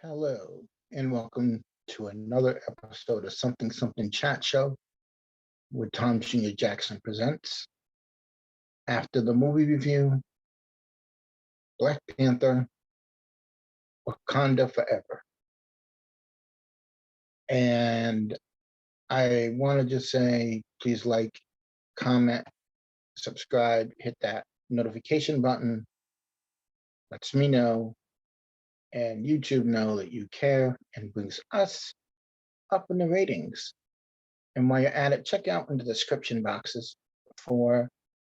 Hello, and welcome to another episode of Something Something Chat Show with Tom Jr. Jackson Presents. After the movie review, Black Panther, Wakanda Forever. And I want to just say, please like, comment, subscribe, hit that notification button. Lets me know and YouTube know that you care and brings us up in the ratings. And while you're at it, check out in the description boxes in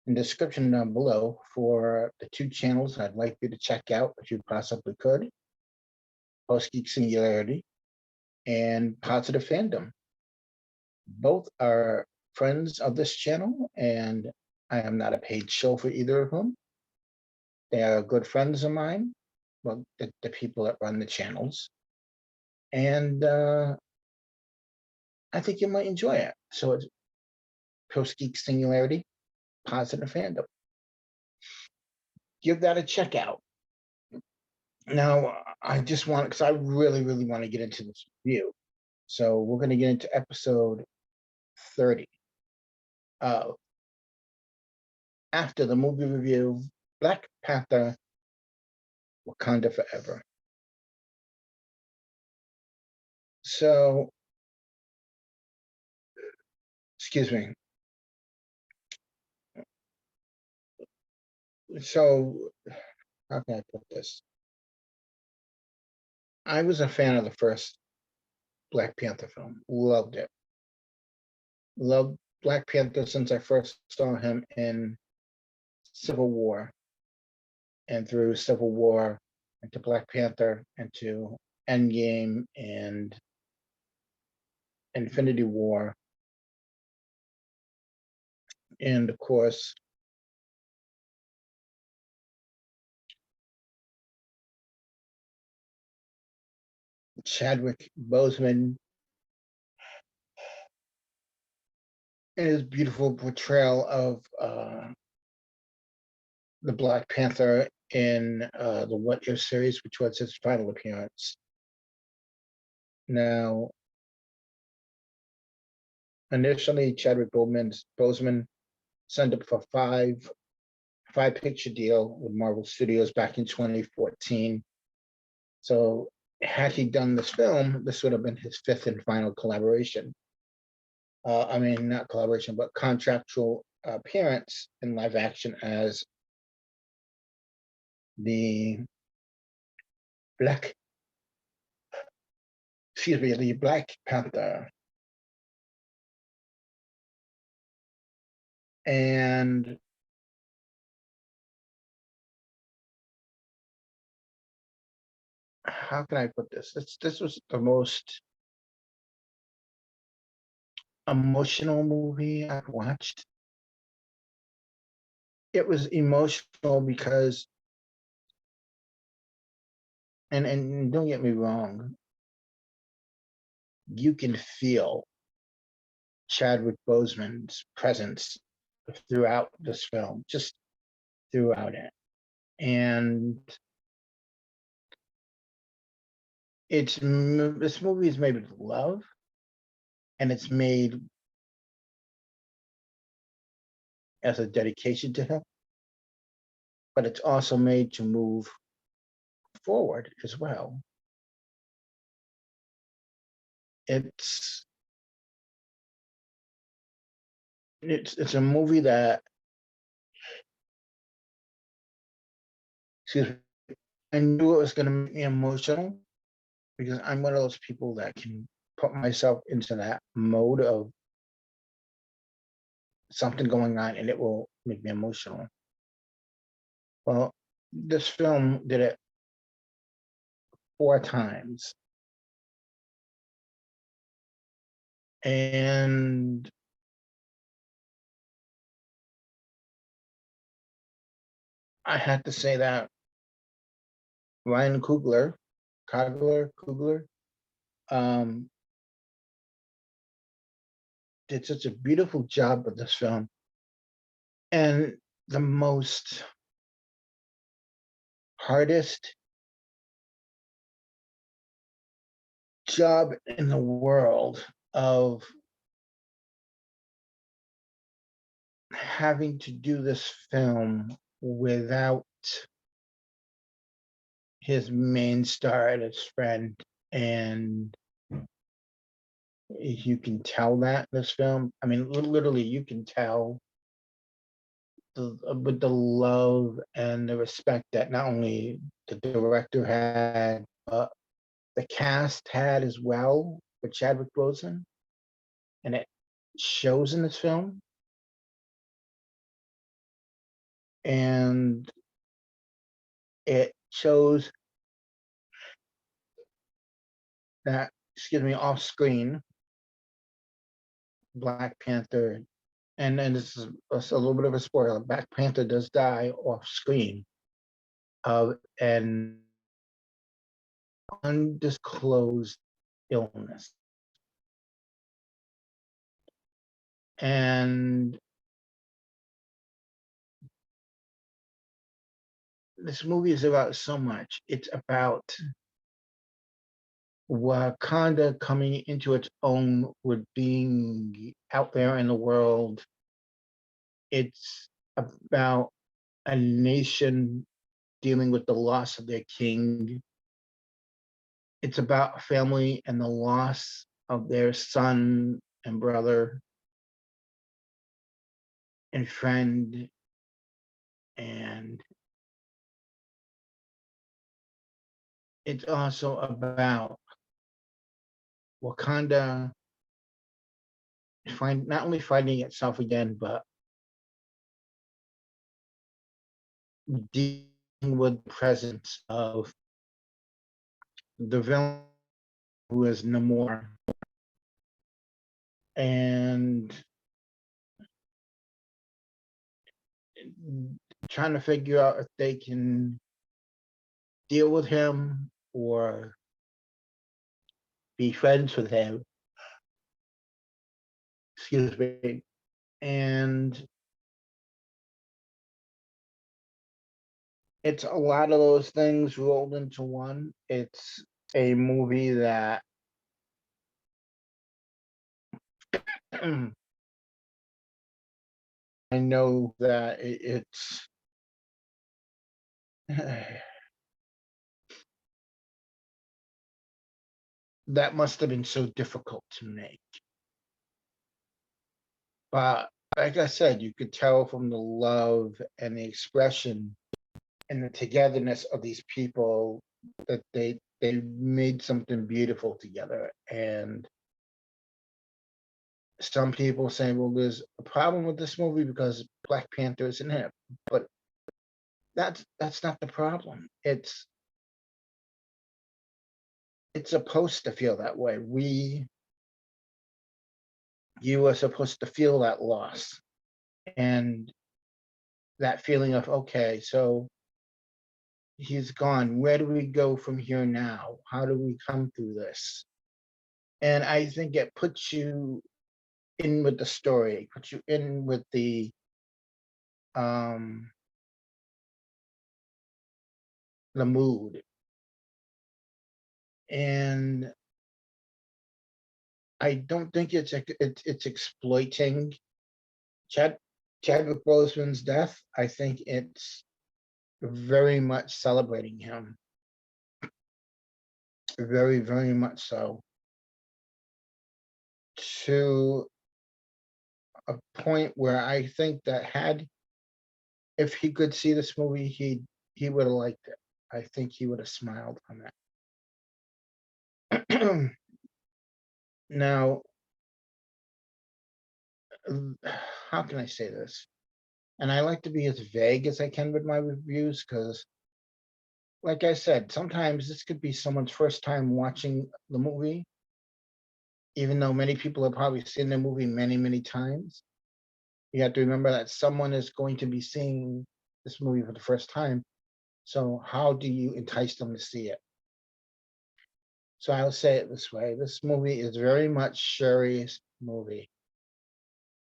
the description down below for the two channels I'd like you to check out if you possibly could. Geek Singularity and Positive Fandom. Both are friends of this channel, and I am not a paid show for either of them. They are good friends of mine, well, the people that run the channels. And I think you might enjoy it. So it's Geek Singularity, Positive Fandom. Give that a check out. Now, I just want, because I really, really want to get into this review. So we're going to get into episode 30 of After the Movie Review, Black Panther, Wakanda Forever. So, excuse me. So, how can I put this? I was a fan of the first Black Panther film. Loved it. Loved Black Panther since I first saw him in Civil War. And through Civil War into Black Panther into Endgame and Infinity War. And of course, Chadwick Boseman and his beautiful portrayal of the Black Panther in the What If series, which was his final appearance. Now, initially, Chadwick Boseman signed up for five picture deal with Marvel Studios back in 2014. So had he done this film, this would have been his fifth and final collaboration. I mean, not collaboration, but contractual appearance in live action as the Black Panther. And how can I put this? This was the most emotional movie I've watched. It was emotional because, and don't get me wrong, you can feel Chadwick Boseman's presence throughout this film, just throughout it. And this movie is made with love, and it's made as a dedication to him, but it's also made to move forward as well. It's a movie that, excuse me, I knew it was going to make me emotional because I'm one of those people that can put myself into that mode of something going on and it will make me emotional. Well, this film did it 4 times. And I had to say that Ryan Coogler, um, did such a beautiful job with this film. And the most hardest job in the world of having to do this film without his main star and his friend, and you can tell that this film, I mean, literally, you can tell with the love and the respect that not only the director had, but the cast had as well for Chadwick Boseman, and it shows in this film. And it shows that, excuse me, off screen, Black Panther, and then this is a little bit of a spoiler. Black Panther does die off screen of an undisclosed illness. And this movie is about so much. It's about Wakanda coming into its own with being out there in the world. It's about a nation dealing with the loss of their king. It's about family and the loss of their son and brother and friend. And it's also about Wakanda not only finding itself again, but dealing with the presence of the villain who is no more, and trying to figure out if they can deal with him or be friends with him. Excuse me. And it's a lot of those things rolled into one. It's a movie that I know that it's that must have been so difficult to make. But like I said, you could tell from the love and the expression and the togetherness of these people that they made something beautiful together. And some people say, well, there's a problem with this movie because Black Panther isn't in it. But that's not the problem. It's supposed to feel that way. You are supposed to feel that loss and that feeling of, okay, so he's gone. Where do we go from here now? How do we come through this? And I think it puts you in with the story, puts you in with um the mood. And I don't think it's exploiting Chad Chadwick Boseman's death. I think it's very much celebrating him. Very, very much so. To a point where I think that if he could see this movie, he would have liked it. I think he would have smiled on that. Now, how can I say this? And I like to be as vague as I can with my reviews because, like I said, sometimes this could be someone's first time watching the movie, even though many people have probably seen the movie many, many times. You have to remember that someone is going to be seeing this movie for the first time. So, how do you entice them to see it? So, I'll say it this way: this movie is very much Shuri's movie.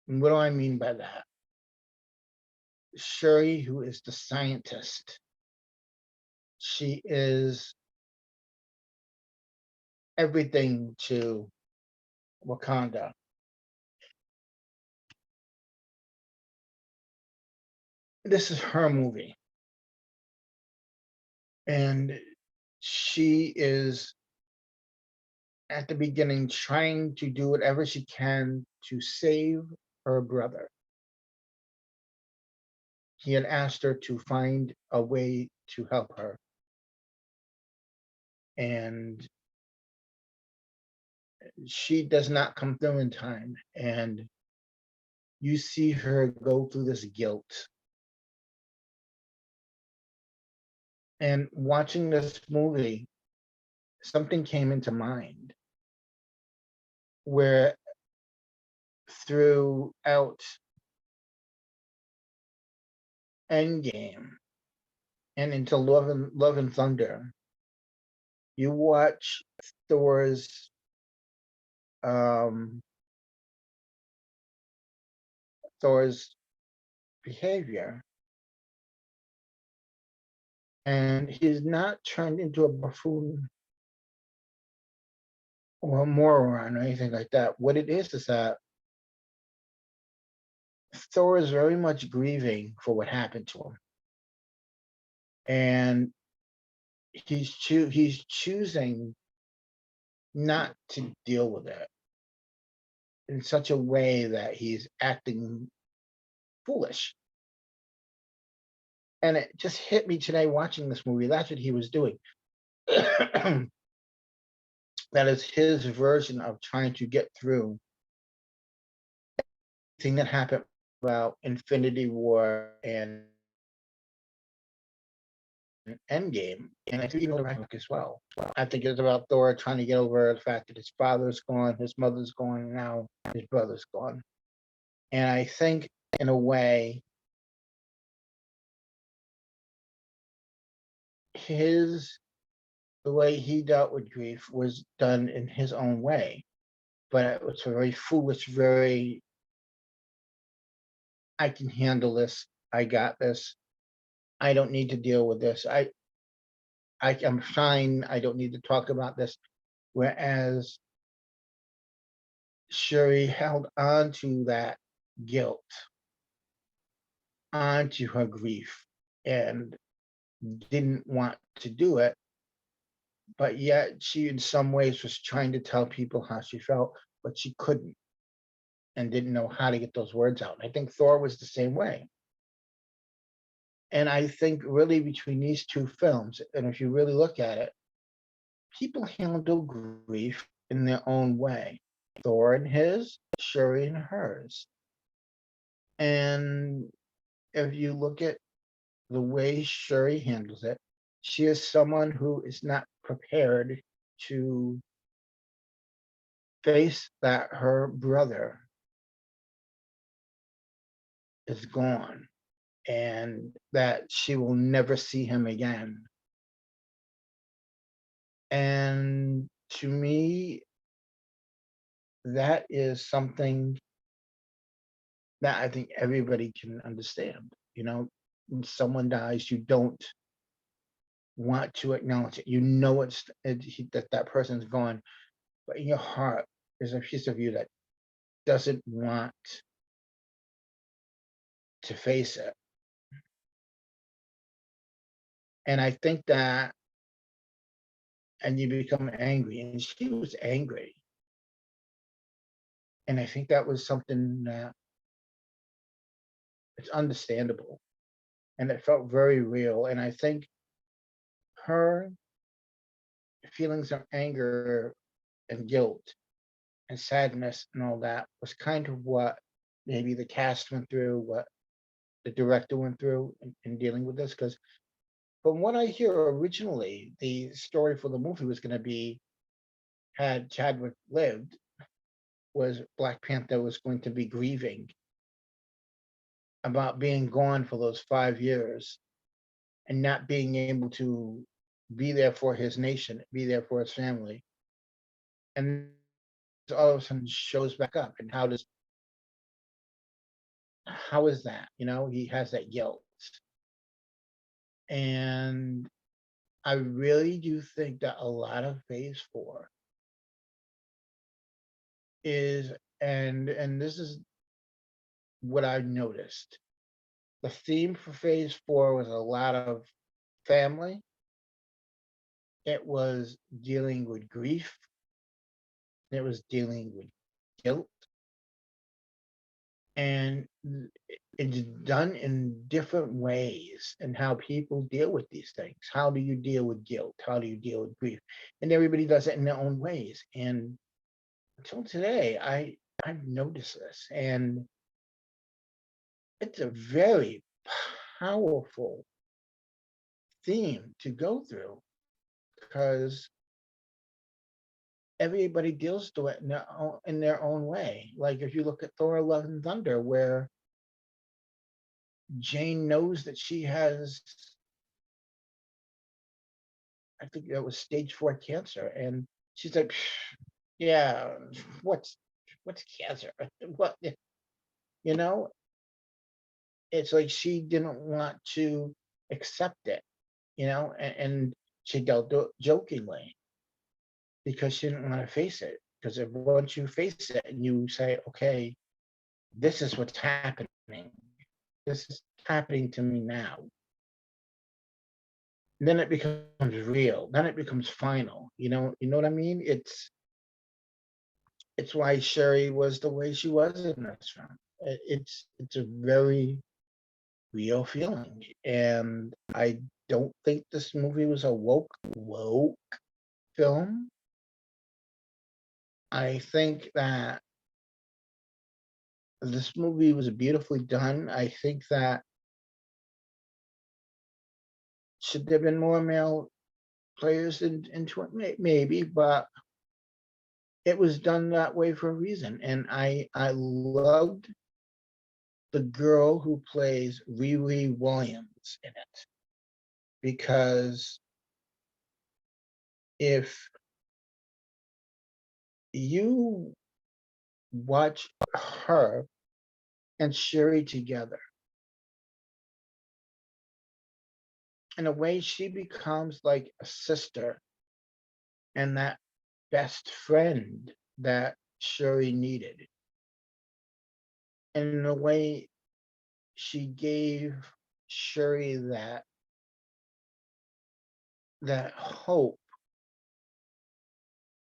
And what do I mean by that? Shuri, who is the scientist, she is everything to Wakanda. This is her movie, and she is at the beginning trying to do whatever she can to save her brother. He had asked her to find a way to help her, and she does not come through in time. And you see her go through this guilt. And watching this movie, something came into mind where throughout Endgame and into Love and Thunder, you watch Thor's um, Thor's behavior, and he's not turned into a buffoon or a moron or anything like that. What it is that Thor is very much grieving for what happened to him, and he's choosing not to deal with it in such a way that he's acting foolish. And it just hit me today watching this movie. That's what he was doing. That is his version of trying to get through thing that happened about Infinity War and Endgame, and I think even Ragnarok as well. I think it's about Thor trying to get over the fact that his father's gone, his mother's gone, and now his brother's gone. And I think, in a way, his the way he dealt with grief was done in his own way, but it was very foolish, very I can handle this, I got this, I don't need to deal with this. I'm fine. I don't need to talk about this. Whereas Shuri held on to that guilt, onto her grief, and didn't want to do it. But yet she, in some ways, was trying to tell people how she felt, but she couldn't and didn't know how to get those words out. And I think Thor was the same way. And I think really between these two films, and if you really look at it, people handle grief in their own way. Thor in his, Shuri in hers. And if you look at the way Shuri handles it, she is someone who is not prepared to face that her brother is gone and that she will never see him again. And to me, that is something that I think everybody can understand. You know, when someone dies, you don't want to acknowledge it. You know that person's gone, but in your heart, there's a piece of you that doesn't want to face it. And I think that, and you become angry, and she was angry. And I think that was something that it's understandable, and it felt very real. And I think her feelings of anger and guilt and sadness and all that was kind of what maybe the cast went through, what the director went through in dealing with this. Because from what I hear, originally the story for the movie was going to be, had Chadwick lived, was Black Panther was going to be grieving about being gone for those 5 years and not being able to be there for his nation, be there for his family. And all of a sudden shows back up. And how is that? You know, he has that guilt. And I really do think that a lot of phase 4 is, and this is what I noticed. The theme for phase 4 was a lot of family. It was dealing with grief. It was dealing with guilt, and it's done in different ways and how people deal with these things. How do you deal with guilt? How do you deal with grief? And everybody does it in their own ways. And until today, I've noticed this, and it's a very powerful theme to go through because everybody deals to it in their own way. Like if you look at Thor: Love and Thunder, where Jane knows that she has, I think that was stage 4 cancer, and she's like, "Yeah, what's what's cancer? What?" You know, it's like she didn't want to accept it, and she dealt it jokingly because she didn't want to face it. Because if once you face it and you say, "Okay, this is what's happening. This is happening to me now," then it becomes real. Then it becomes final. You know what I mean? It's why Sherry was the way she was in this film. It's a very real feeling, and I don't think this movie was a woke film. I think that this movie was beautifully done. I think that should there have been more male players into it? Maybe, but it was done that way for a reason. And I loved the girl who plays Riri Williams in it because if you watch her and Sherry together, in a way, she becomes like a sister and that best friend that Sherry needed. And in a way, she gave Sherry that hope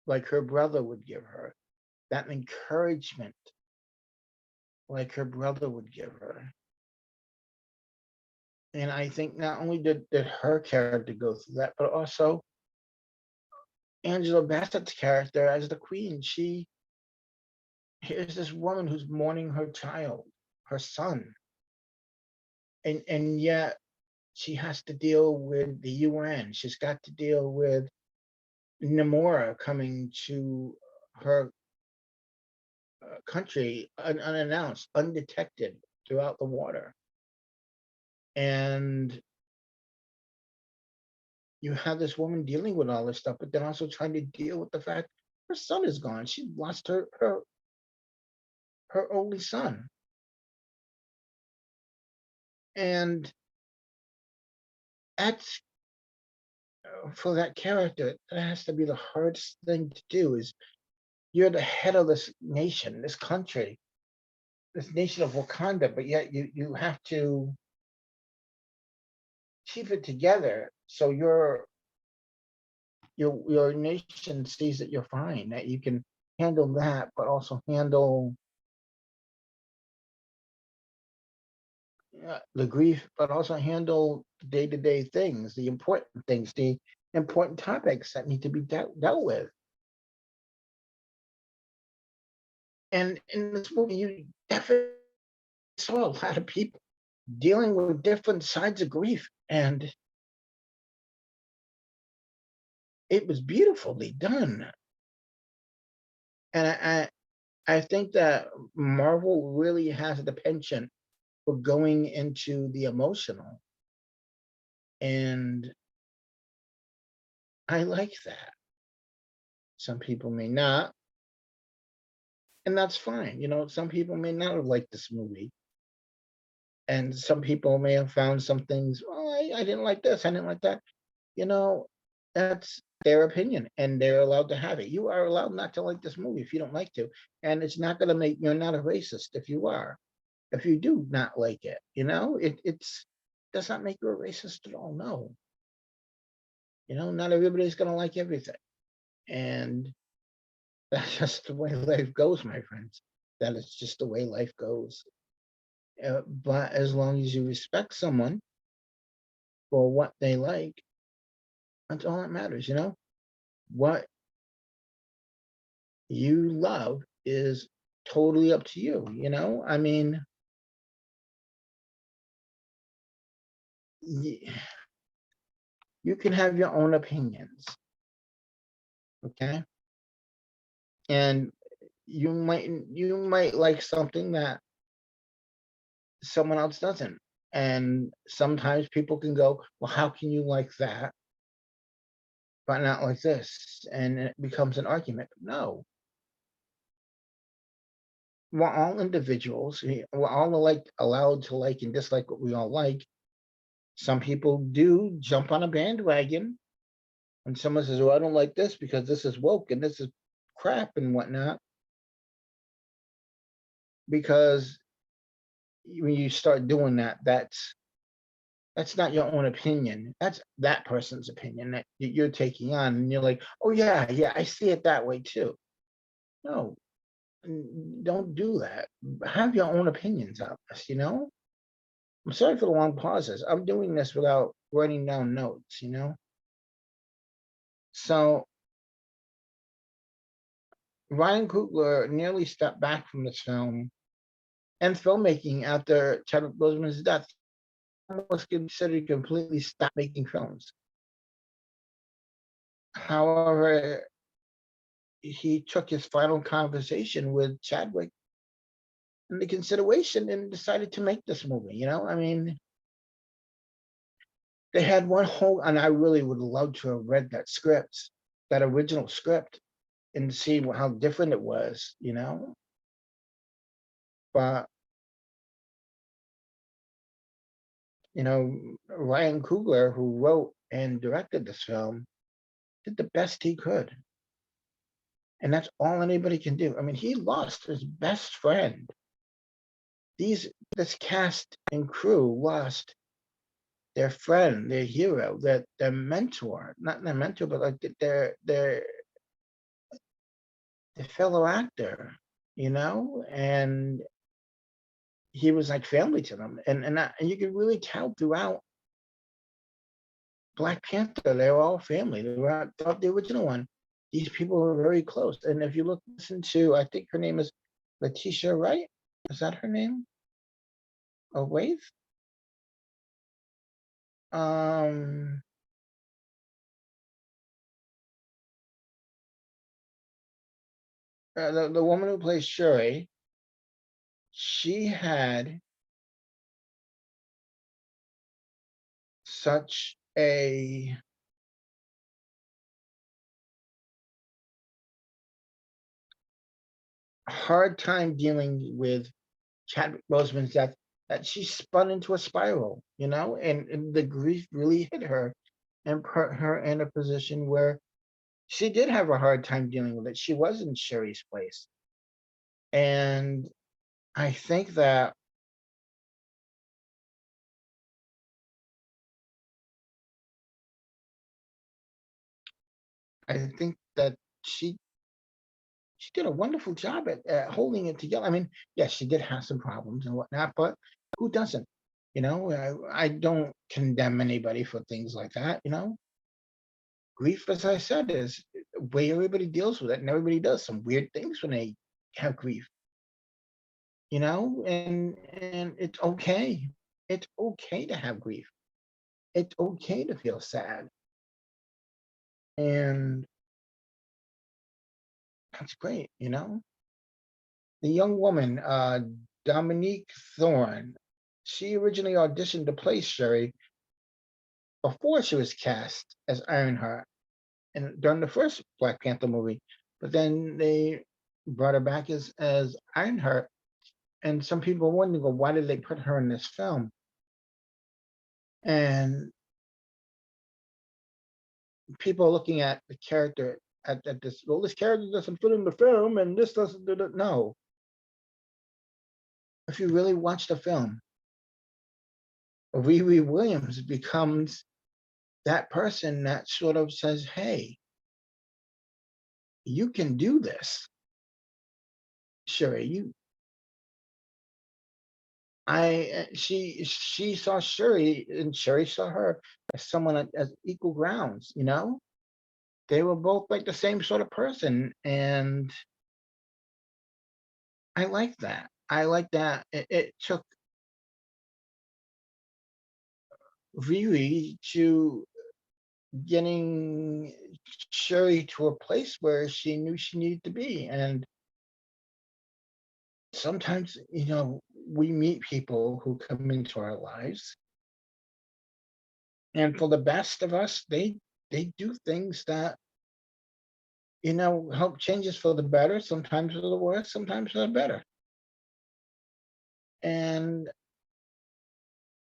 like her brother would give her, that encouragement like her brother would give her. And I think not only did her character go through that, but also Angela Bassett's character as the queen. Here's this woman who's mourning her child, her son, and yet she has to deal with the UN. She's got to deal with Namora coming to her country unannounced, undetected throughout the water. And you have this woman dealing with all this stuff, but then also trying to deal with the fact her son is gone. She lost her only son. And that's for that character, that has to be the hardest thing to do is you're the head of this nation, this country, this nation of Wakanda, but yet you have to keep it together so your nation sees that you're fine, that you can handle that, but also handle the grief, but also handle day-to-day things, the important things, the important topics that need to be dealt with. And in this movie, you definitely saw a lot of people dealing with different sides of grief, and it was beautifully done. And I think that Marvel really has the penchant for going into the emotional, and I like that. Some people may not, and that's fine. Some people may not have liked this movie, and some people may have found some things. Oh, I didn't like this. I didn't like that. You know, that's their opinion, and they're allowed to have it. You are allowed not to like this movie if you don't like to, and it's not gonna make you're not a racist if you are. If you do not like it, it's does not make you a racist at all. No, not everybody's gonna like everything, and that's just the way life goes, my friends. That is just the way life goes. But as long as you respect someone for what they like, that's all that matters. What you love is totally up to you. I mean, you can have your own opinions, okay? And you might like something that someone else doesn't. And sometimes people can go, well, how can you like that, but not like this? And it becomes an argument. No, we're all individuals. We're all allowed to like and dislike what we all like. Some people do jump on a bandwagon when someone says, well, I don't like this because this is woke and this is crap and whatnot. Because when you start doing that, that's not your own opinion. That's that person's opinion that you're taking on, and you're like, oh yeah, yeah, I see it that way too. No, don't do that. Have your own opinions on this. I'm sorry for the long pauses. I'm doing this without writing down notes. So Ryan Coogler nearly stepped back from this film and filmmaking after Chadwick Boseman's death. Almost considered completely stop making films. However, he took his final conversation with Chadwick into consideration and decided to make this movie. I mean, they had one whole, and I really would love to have read that script, that original script, and see how different it was. But Ryan Coogler, who wrote and directed this film, did the best he could. And that's all anybody can do. I mean, he lost his best friend. This cast and crew lost their friend, their hero, their mentor, not their mentor, but like their fellow actor, and he was like family to them. And you could really tell throughout Black Panther, they were all family. Throughout the original one. These people were very close. And if you listen to, I think her name is Letitia Wright. Is that her name? Oh, wait. Um, the woman who plays Shuri, she had such a hard time dealing with Chadwick Boseman's death that she spun into a spiral, and the grief really hit her and put her in a position where she did have a hard time dealing with it. She was in Sherry's place. And I think that I think that she she did a wonderful job at holding it together. I mean, yes, she did have some problems and whatnot, but who doesn't? I don't condemn anybody for things like that. Grief, as I said, is the way everybody deals with it, and everybody does some weird things when they have grief, and it's okay. It's okay to have grief. It's okay to feel sad. And that's great. The young woman, Dominique Thorne, she originally auditioned to play Shuri before she was cast as Ironheart and during the first Black Panther movie. But then they brought her back as Ironheart. And some people were wondering, well, why did they put her in this film? And people are looking at the character at this. Well, this character doesn't fit in the film, and this doesn't do that. No, if you really watch the film, Riri Williams becomes that person that sort of says, "Hey, you can do this, Sherry. You, she saw Sherry, and Sherry saw her as someone as equal grounds. You know, they were both like the same sort of person, and I like that. I like that. It took Riri to getting Sherry to a place where she knew she needed to be. And sometimes, we meet people who come into our lives, and for the best of us, they do things that, help change us for the better, sometimes for the worse, sometimes for the better. And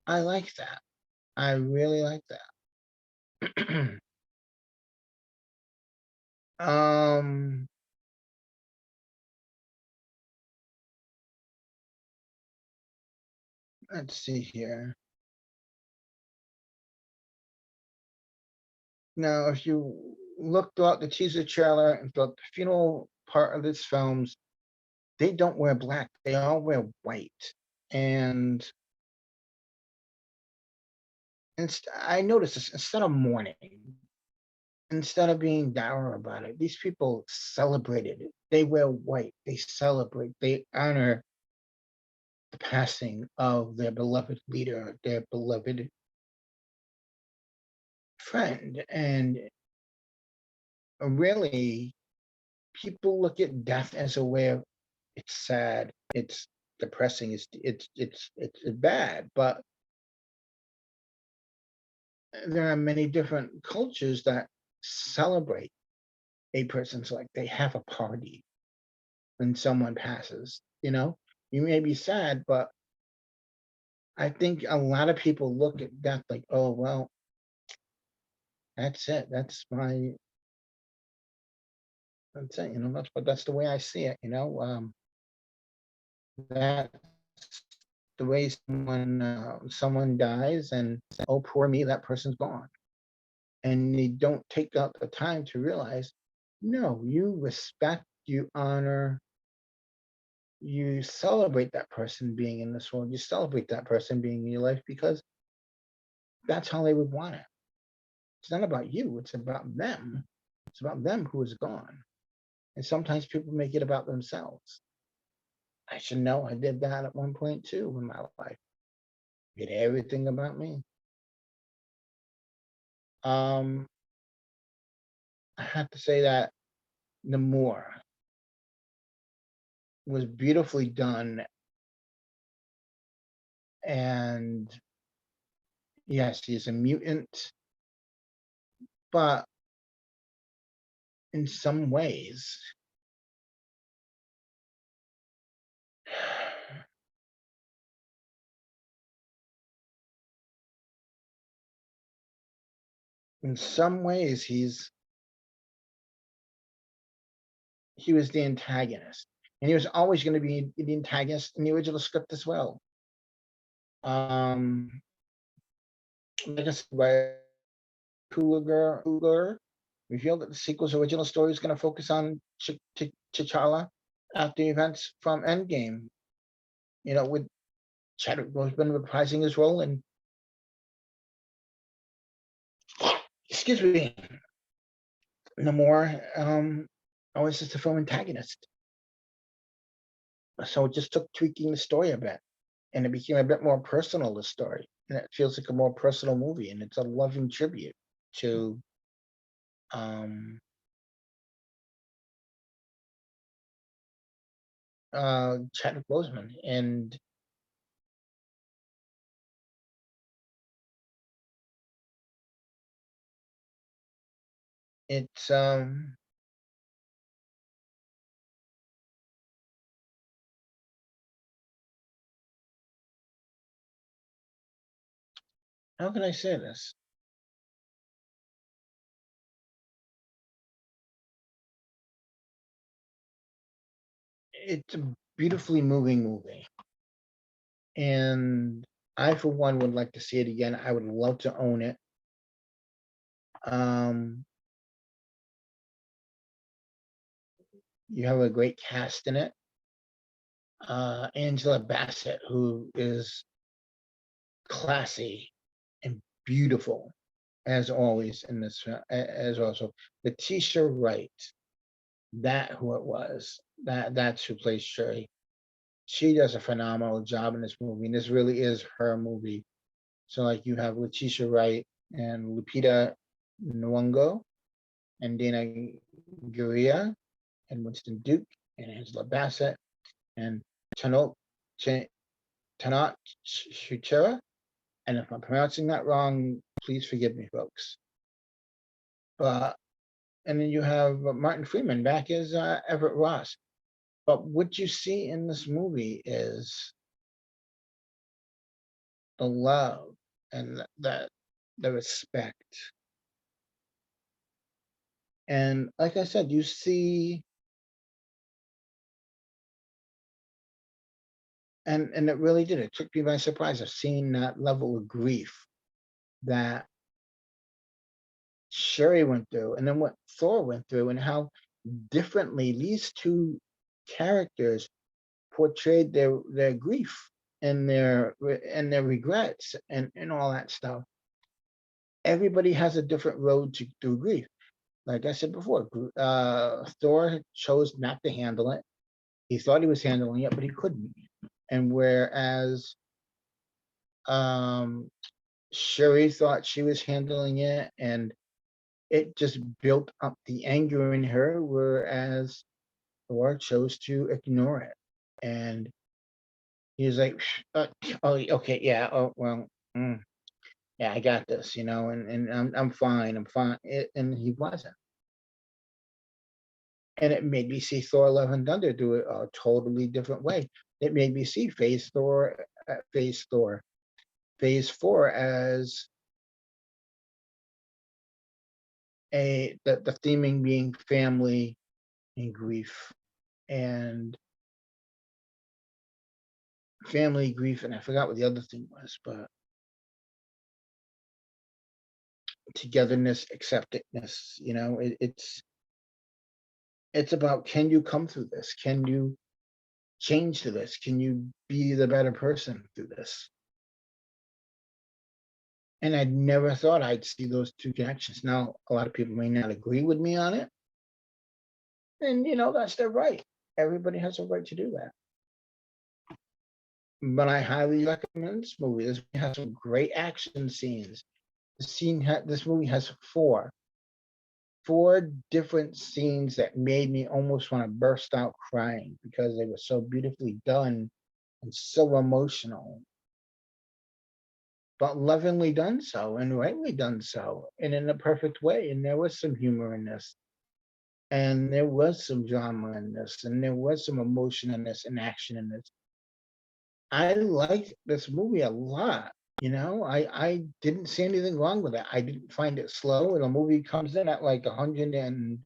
I like that. I really like that. um, let's see here. Now, if you look throughout the teaser trailer and throughout the funeral part of this films, they don't wear black. They all wear white. And I noticed this, instead of mourning, instead of being dour about it, these people celebrated it. They wear white. They celebrate. They honor the passing of their beloved leader, their beloved friend. And really, people look at death as a way of, it's sad, it's depressing, it's bad, but there are many different cultures that celebrate a person's life. They have a party when someone passes. You may be sad, but I think a lot of people look at death like, oh well, that's it. That's it. That's the way I see it. That's the way someone dies, and oh poor me, that person's gone. And they don't take out the time to realize, no, you respect, you honor, you celebrate that person being in this world, you celebrate that person being in your life, because that's how they would want it. It's not about you, it's about them. It's about them who is gone. And sometimes people make it about themselves. I should know I did that at one point too in my life. Made everything about me. um I have to say that Namor was beautifully done. And yes, he's a mutant, but in some ways, in some ways, he was the antagonist, and he was always going to be the antagonist in the original script as well. Um, like I said, by Coogler revealed that the sequel's original story is going to focus on T'Challa after events from Endgame. With Chadwick Boseman reprising his role, and excuse me, Namor, always just a film antagonist. So it just took tweaking the story a bit, and it became a bit more personal, the story. And it feels like a more personal movie, and it's a loving tribute to um Chadwick Boseman. And it's how can I say this? it's a beautifully moving movie, and I, for one, would like to see it again. I would love to own it. Um, you have a great cast in it. Angela Bassett, who is classy and beautiful as always in this, as also Letitia Wright. That who it was. That's who plays Shuri. She does a phenomenal job in this movie, and this really is her movie. So, like, you have Letitia Wright and Lupita Nyong'o and Dana Guria and Winston Duke and Angela Bassett and Tanot Tanat Shuchera. And if I'm pronouncing that wrong, please forgive me, folks. But and then you have Martin Freeman back as Everett Ross. But what you see in this movie is the love and the respect. And like I said, you see, and it really did. It took me by surprise of seeing that level of grief that Sherry went through, and then what Thor went through, and how differently these two characters portrayed their grief and their regrets and all that stuff. Everybody has a different road to grief. Like I said before, Thor chose not to handle it. He thought he was handling it, but he couldn't. And whereas um, Shuri thought she was handling it, and it just built up the anger in her, whereas Thor chose to ignore it. And he was like, "Oh, okay, yeah, oh well, yeah, I got this, and I'm fine, I'm fine." And he wasn't. And it made me see Thor: Love and Thunder do it a totally different way. It made me see Phase Four as the theming being family and grief and family grief, and I forgot what the other thing was, but togetherness, acceptedness. It's about, can you come through this? Can you change through this? Can you be the better person through this? And I never thought I'd see those two connections. Now, a lot of people may not agree with me on it, and that's their right. Everybody has a right to do that. But I highly recommend this movie. This movie has some great action scenes. This movie has four different scenes that made me almost want to burst out crying because they were so beautifully done and so emotional, but lovingly done so and rightly done so and in a perfect way. And there was some humor in this, and there was some drama in this, and there was some emotion in this and action in this. I liked this movie a lot. I didn't see anything wrong with it. I didn't find it slow. And the movie comes in at like 100 and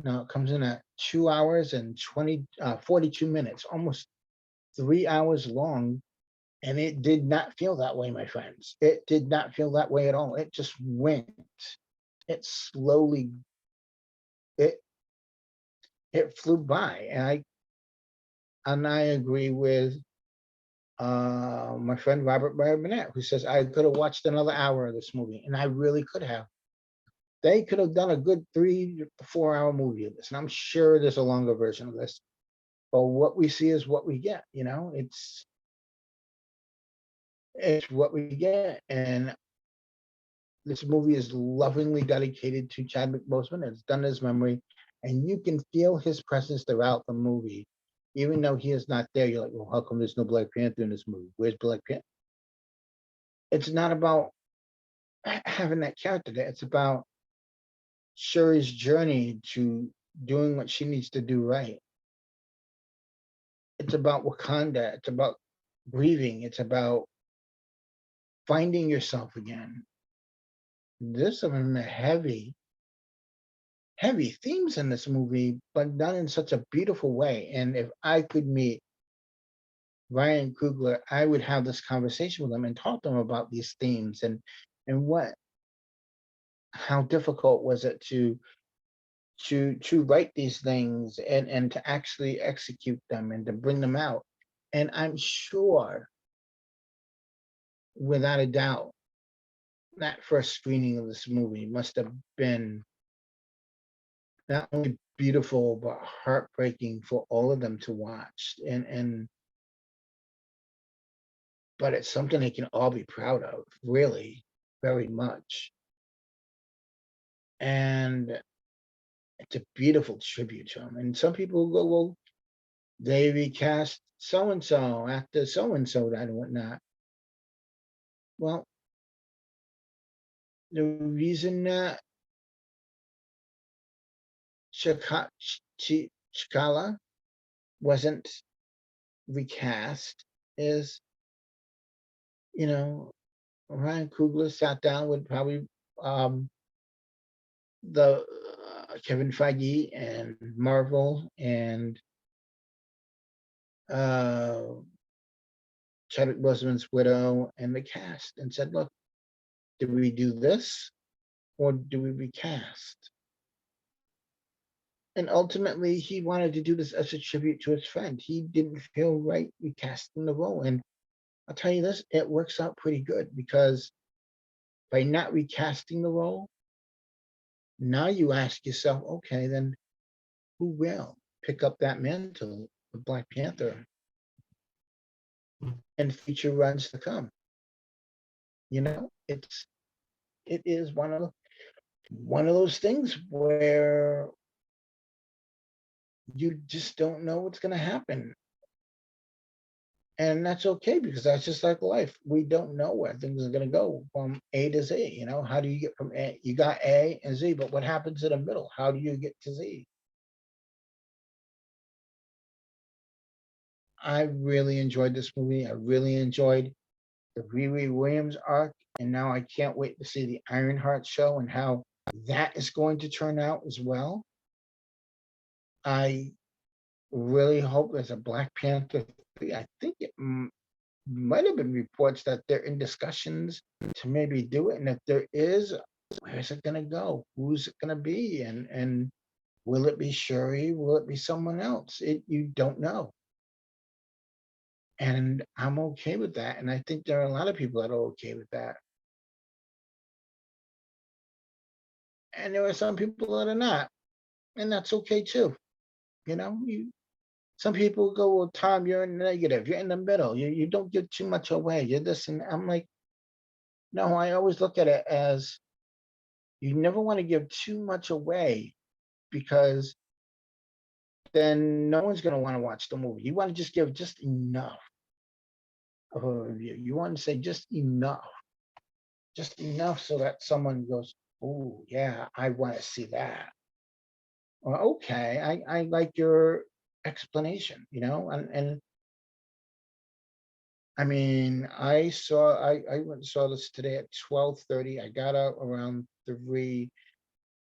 no, it comes in at 2 hours and 42 minutes, almost 3 hours long. And it did not feel that way, my friends. It did not feel that way at all. It just went. It slowly, it it flew by. And I agree with my friend Robert Burnett, who says I could have watched another hour of this movie, and I really could have. They could have done a good 3 to 4 hour movie of this, and I'm sure there's a longer version of this. But what we see is what we get. It's what we get, and this movie is lovingly dedicated to Chadwick Boseman. It's done in his memory, and you can feel his presence throughout the movie. Even though he is not there, you're like, well, how come there's no Black Panther in this movie? Where's Black Panther? It's not about having that character there. It's about Shuri's journey to doing what she needs to do right. It's about Wakanda. It's about grieving. It's about finding yourself again. This is a heavy, heavy themes in this movie, but done in such a beautiful way. And if I could meet Ryan Coogler, I would have this conversation with him and talk to him about these themes and what how difficult was it to write these things and to actually execute them and to bring them out. And I'm sure, without a doubt, that first screening of this movie must have been not only beautiful but heartbreaking for all of them to watch. And but it's something they can all be proud of, really, very much. And it's a beautiful tribute to him. And some people go, well, they recast so and so after so and so that and whatnot. Well, the reason that Chikala wasn't recast is, you know, Ryan Coogler sat down with probably um, the Kevin Feige and Marvel and uh, Chadwick Boseman's widow and the cast and said, "Look, do we do this or do we recast?" And ultimately, he wanted to do this as a tribute to his friend. He didn't feel right recasting the role, and I'll tell you this, it works out pretty good because by not recasting the role, now you ask yourself, okay, then who will pick up that mantle of Black Panther in future runs to come? You know, it is one of those things where you just don't know what's going to happen. And that's okay because that's just like life. We don't know where things are going to go from A to Z. You know, how do you get from A? You got A and Z, but what happens in the middle? How do you get to Z? I really enjoyed this movie. I really enjoyed the Riri Williams arc, and now I can't wait to see the Ironheart show and how that is going to turn out as well. I really hope there's a Black Panther 3. I think it might have been reports that they're in discussions to maybe do it, and if there is, where's it going to go? Who's it going to be? And will it be Shuri? Will it be someone else? You don't know. And I'm okay with that. And I think there are a lot of people that are okay with that. And there are some people that are not. And that's okay too. You know, some people go, well, Tom, you're in the negative. You're in the middle. You don't give too much away. You're this. And I'm like, no, I always look at it as you never want to give too much away because then no one's going to want to watch the movie. You want to just give just enough of a review. You want to say just enough so that someone goes, oh, yeah, I want to see that. Or, okay, I like your explanation, you know? And I mean, I went and saw this today at 12:30. I got out around 3.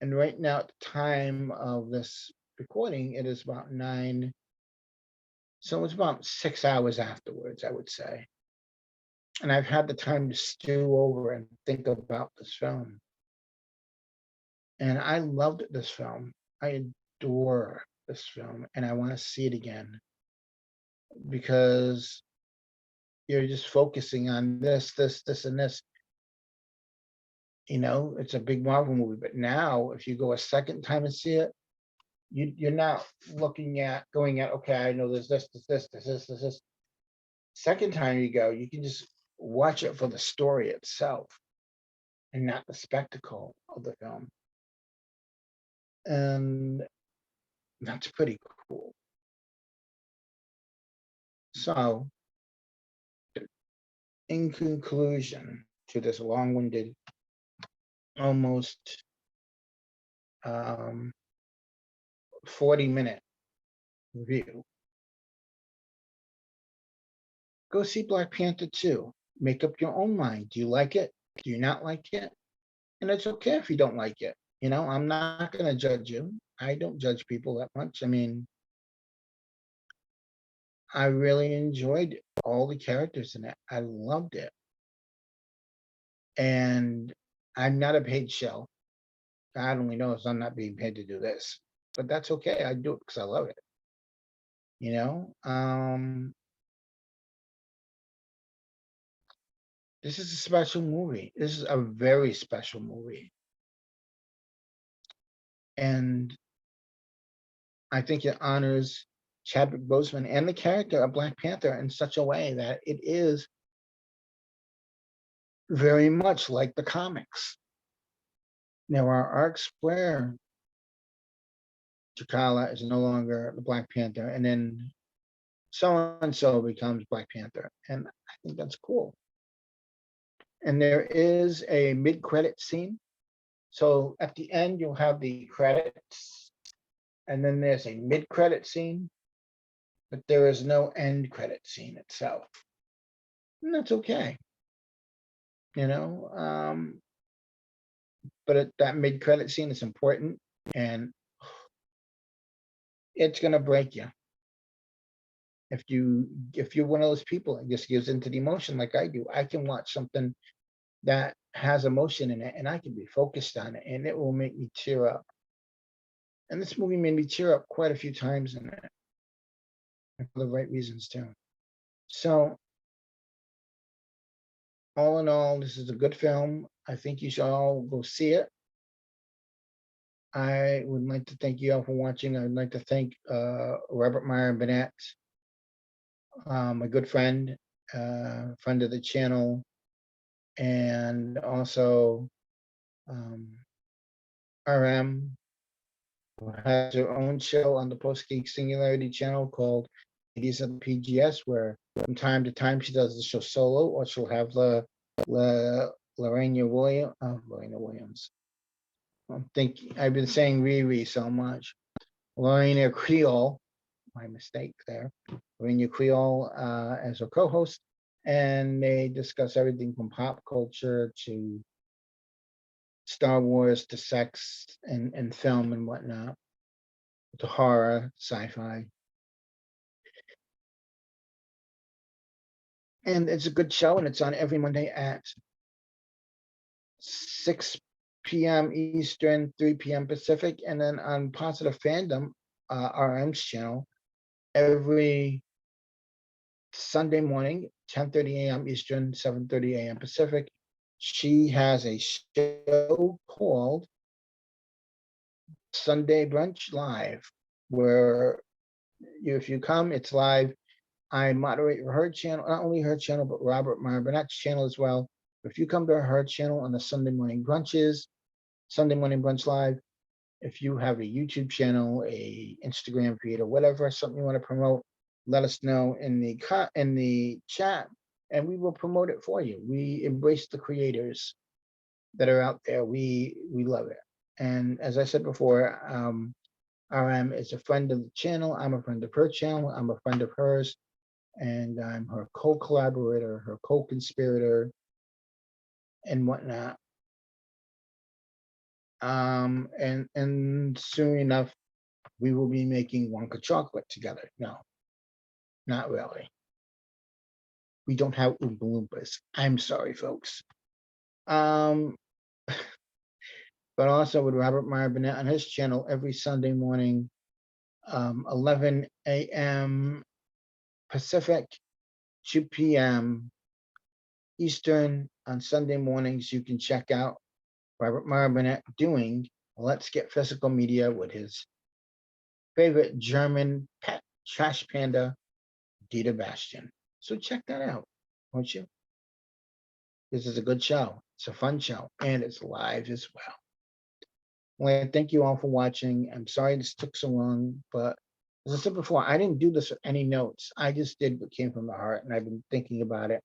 And right now, at the time of this recording, it is about 9. So it's about 6 hours afterwards, I would say. And I've had the time to stew over and think about this film. And I loved this film. I adore this film, and I want to see it again because you're just focusing on this, and this. You know, it's a big Marvel movie, but now if you go a second time and see it, you're not looking at going at okay, I know there's this. Second time you go, you can just watch it for the story itself and not the spectacle of the film. And that's pretty cool. So, in conclusion to this long-winded, almost 40-minute review, go see Black Panther 2. Make up your own mind. Do you like it? Do you not like it? And it's okay if you don't like it. I'm not gonna judge you. I don't judge people that much. I mean, I really enjoyed all the characters in it. I loved it. And I'm not a paid shell. God only knows I'm not being paid to do this. But that's okay. I do it because I love it. You know? This is a special movie. This is a very special movie. And I think it honors Chadwick Boseman and the character of Black Panther in such a way that it is very much like the comics. There are arcs where T'Challa is no longer the Black Panther, and then so and so becomes Black Panther, and I think that's cool. And there is a mid-credit scene. So at the end, you'll have the credits, and then there's a mid-credit scene, but there is no end credit scene itself, and that's okay. You know, but that mid-credit scene is important, and it's gonna break you if you're one of those people that just gives into the emotion like I do. I can watch something that has emotion in it, and I can be focused on it, and it will make me tear up. And this movie made me tear up quite a few times in it, and for the right reasons too. So, all in all, this is a good film. I think you should all go see it. I would like to thank you all for watching. I'd like to thank Robert Meyer Burnett, a good friend of the channel, and also um, RM, who has her own show on the Post Geek Singularity channel called Ladies of the PGS, where from time to time she does the show solo, or she'll have Lorena Williams. I've been saying Riri so much. Lorena Creole, my mistake there. Lorena Creole as a co-host, and they discuss everything from pop culture to Star Wars to sex and film and whatnot, to horror, sci-fi. And it's a good show, and it's on every Monday at 6 p.m. Eastern, 3 p.m. Pacific, and then on Positive Fandom, RM's channel, every Sunday morning, 10:30 a.m. Eastern, 7:30 a.m. Pacific. She has a show called Sunday Brunch Live, where if you come, it's live. I moderate her channel, not only her channel, but Robert Meyer Burnett's channel as well. If you come to her channel on the Sunday morning brunch live, if you have a YouTube channel, a Instagram feed, or whatever, something you want to promote, let us know in the chat, and we will promote it for you. We embrace the creators that are out there. We love it. And as I said before, RM is a friend of the channel. I'm a friend of her channel. I'm a friend of hers, and I'm her co-collaborator, her co-conspirator, and whatnot. And soon enough, we will be making Wonka chocolate together. No, not really. We don't have Oompa Loompas. I'm sorry, folks. Um, but also with Robert Meyer Burnett on his channel every Sunday morning, 11 a.m. Pacific, 2 p.m. Eastern on Sunday mornings. You can check out Robert Meyer Burnett doing Let's Get Physical Media with his favorite German pet trash panda, Dieter Bastian. So check that out, won't you? This is a good show. It's a fun show, and it's live as well. Well, thank you all for watching. I'm sorry this took so long, but as I said before, I didn't do this with any notes. I just did what came from the heart, and I've been thinking about it.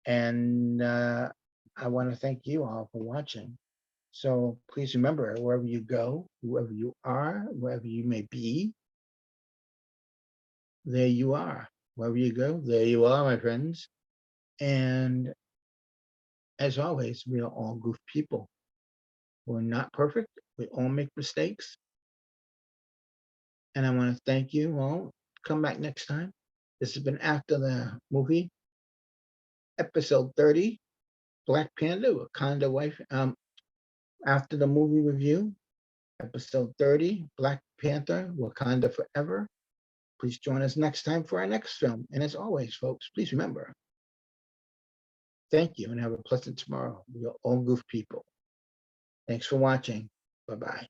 And I want to thank you all for watching. So please remember, wherever you go, whoever you are, wherever you may be, there you are. Wherever you go, there you are, my friends. And as always, we are all goof people. We're not perfect. We all make mistakes. And I want to thank you all. Come back next time. This has been After the Movie, episode 30, Black Panther, Wakanda Wife. After the movie review, episode 30, Black Panther, Wakanda Forever. Please join us next time for our next film. And as always, folks, please remember, thank you and have a pleasant tomorrow. We are all goof people. Thanks for watching. Bye-bye.